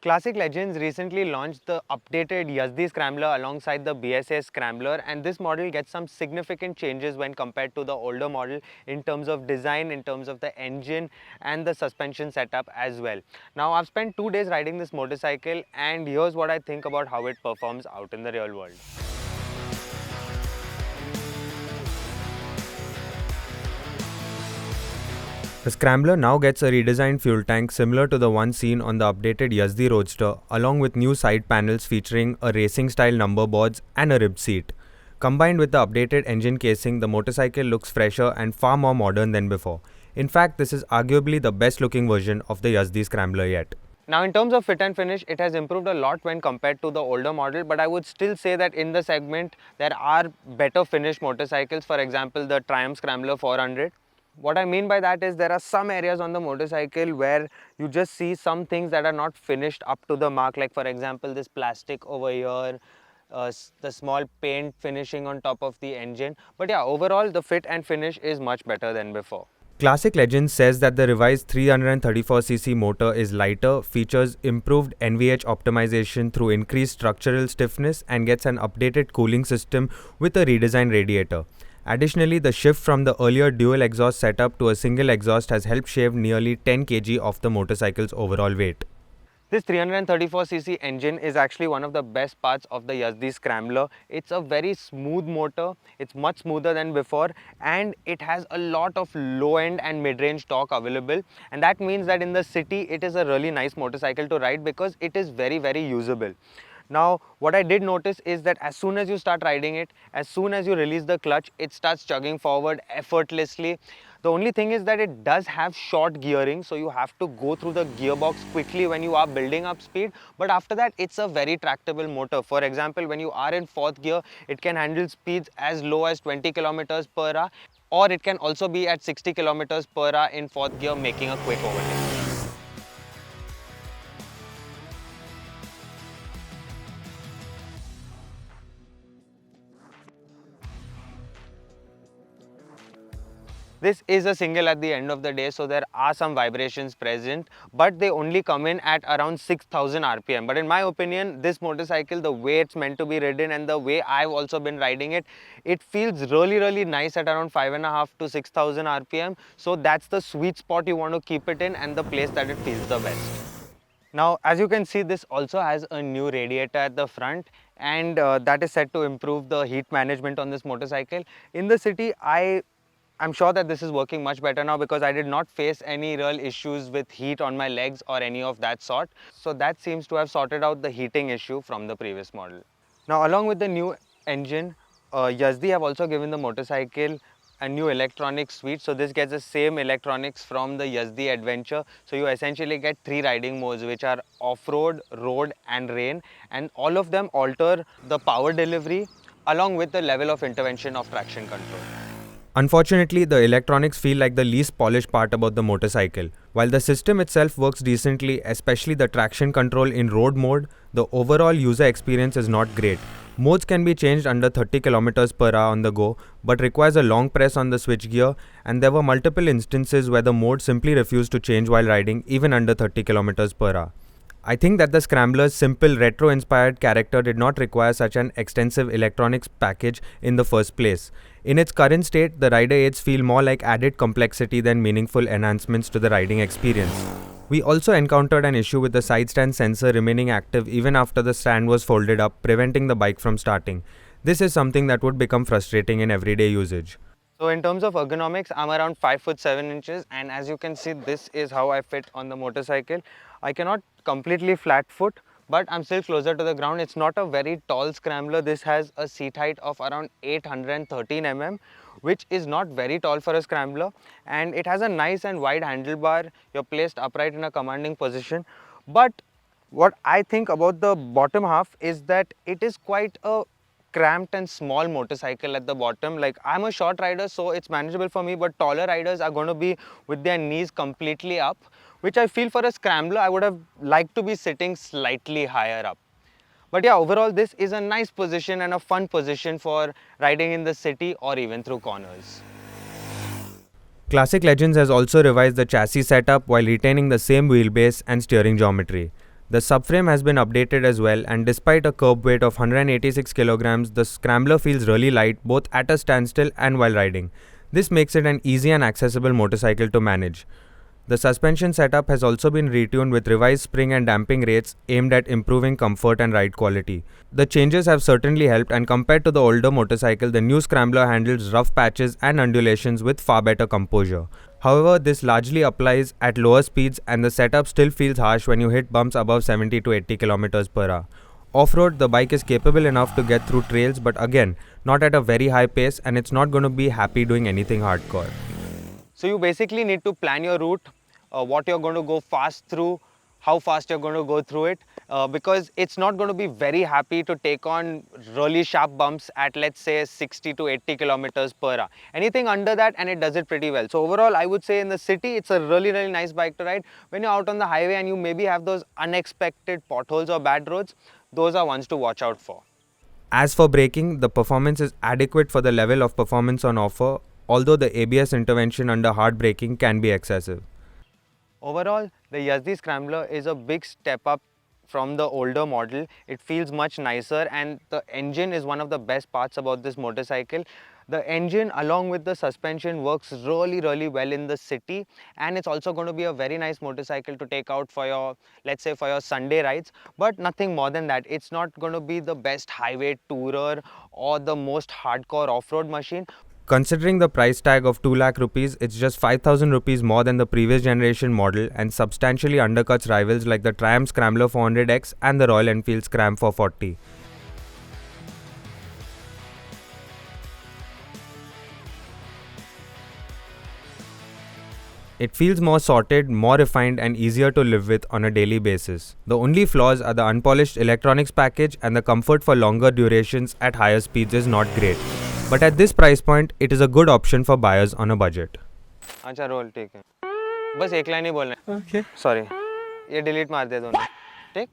Classic Legends recently launched the updated Yezdi Scrambler alongside the BSA Scrambler, and this model gets some significant changes when compared to the older model in terms of design, in terms of the engine and the suspension setup as well. Now I've spent 2 days riding this motorcycle, and here's what I think about how it performs out in the real world. The Scrambler now gets a redesigned fuel tank similar to the one seen on the updated Yezdi Roadster, along with new side panels featuring a racing-style number boards and a ribbed seat. Combined with the updated engine casing, the motorcycle looks fresher and far more modern than before. In fact, this is arguably the best-looking version of the Yezdi Scrambler yet. Now in terms of fit and finish, it has improved a lot when compared to the older model, but I would still say that in the segment there are better finished motorcycles, for example the Triumph Scrambler 400. What I mean by that is there are some areas on the motorcycle where you just see some things that are not finished up to the mark, like for example this plastic over here, the small paint finishing on top of the engine. But yeah, overall the fit and finish is much better than before. Classic Legends says that the revised 334cc motor is lighter, features improved NVH optimization through increased structural stiffness, and gets an updated cooling system with a redesigned radiator. Additionally, the shift from the earlier dual exhaust setup to a single exhaust has helped shave nearly 10 kg off the motorcycle's overall weight. This 334cc engine is actually one of the best parts of the Yezdi Scrambler. It's a very smooth motor, it's much smoother than before, and it has a lot of low-end and mid-range torque available, and that means that in the city it is a really nice motorcycle to ride because it is very usable. Now what I did notice is that as soon as you start riding it, as soon as you release the clutch, it starts chugging forward effortlessly. The only thing is that it does have short gearing, so you have to go through the gearbox quickly when you are building up speed, but after that it's a very tractable motor. For example, when you are in 4th gear, it can handle speeds as low as 20 kilometers per hour, or it can also be at 60 kilometers per hour in 4th gear, making a quick overtake. This is a single at the end of the day, so there are some vibrations present, but they only come in at around 6000 RPM. But in my opinion, this motorcycle, the way it's meant to be ridden and the way I've also been riding it, it feels really nice at around 5.5 to 6000 RPM. So that's the sweet spot you want to keep it in and the place that it feels the best. Now, as you can see, this also has a new radiator at the front, and that is set to improve the heat management on this motorcycle. In the city, I'm sure that this is working much better now because I did not face any real issues with heat on my legs or any of that sort. So that seems to have sorted out the heating issue from the previous model. Now, along with the new engine, Yezdi have also given the motorcycle a new electronic suite. So this gets the same electronics from the Yezdi Adventure. So you essentially get 3 riding modes, which are off-road, road and rain, and all of them alter the power delivery along with the level of intervention of traction control. Unfortunately, the electronics feel like the least polished part about the motorcycle. While the system itself works decently, especially the traction control in road mode, the overall user experience is not great. Modes can be changed under 30 km per hour on the go, but requires a long press on the switch gear, and there were multiple instances where the mode simply refused to change while riding even under 30 km per hour. I think that the Scrambler's simple retro-inspired character did not require such an extensive electronics package in the first place. In its current state, the rider aids feel more like added complexity than meaningful enhancements to the riding experience. We also encountered an issue with the Sidestand sensor remaining active even after the stand was folded up, preventing the bike from starting. This is something that would become frustrating in everyday usage. So in terms of ergonomics, I'm around 5 foot 7 inches, and as you can see, this is how I fit on the motorcycle. I cannot completely flat foot, but I'm still closer to the ground. It's not a very tall Scrambler. This has a seat height of around 813 mm, which is not very tall for a Scrambler, and it has a nice and wide handlebar. You're placed upright in a commanding position. But what I think about the bottom half is that it is quite a cramped and small motorcycle at the bottom. Like, I'm a short rider, so it's manageable for me, but taller riders are going to be with their knees completely up, which I feel for a Scrambler I would have liked to be sitting slightly higher up. But yeah, overall this is a nice position and a fun position for riding in the city or even through corners. Classic Legends has also revised the chassis setup while retaining the same wheelbase and steering geometry. The subframe has been updated as well, and despite a curb weight of 186 kilograms, the Scrambler feels really light both at a standstill and while riding. This makes it an easy and accessible motorcycle to manage. The suspension setup has also been retuned with revised spring and damping rates aimed at improving comfort and ride quality. The changes have certainly helped, and compared to the older motorcycle, the new Scrambler handles rough patches and undulations with far better composure. However, this largely applies at lower speeds, and the setup still feels harsh when you hit bumps above 70 to 80 km per hour. Off-road, the bike is capable enough to get through trails, but again, not at a very high pace, and it's not going to be happy doing anything hardcore. So you basically need to plan your route, what you're going to go fast through, how fast you're going to go through it, because it's not going to be very happy to take on really sharp bumps at, let's say, 60 to 80 kilometers per hour. Anything under that, and it does it pretty well. So overall, I would say in the city, it's a really, really nice bike to ride. When you're out on the highway and you maybe have those unexpected potholes or bad roads, those are ones to watch out for. As for braking, the performance is adequate for the level of performance on offer, although the ABS intervention under hard braking can be excessive. Overall, the Yezdi Scrambler is a big step up from the older model. It feels much nicer, and the engine is one of the best parts about this motorcycle. The engine along with the suspension works really, really well in the city, and it's also going to be a very nice motorcycle to take out for your, let's say, for your Sunday rides, but nothing more than that. It's not going to be the best highway tourer or the most hardcore off-road machine. Considering the price tag of 2 lakh rupees, it's just 5,000 rupees more than the previous generation model and substantially undercuts rivals like the Triumph Scrambler 400X and the Royal Enfield Scram 440. It feels more sorted, more refined and easier to live with on a daily basis. The only flaws are the unpolished electronics package, and the comfort for longer durations at higher speeds is not great. But at this price point, it is a good option for buyers on a budget. अच्छा role ठीक है, बस एक line ही बोलना है. Okay. Sorry, ये delete मार दे दोनों. ठीक.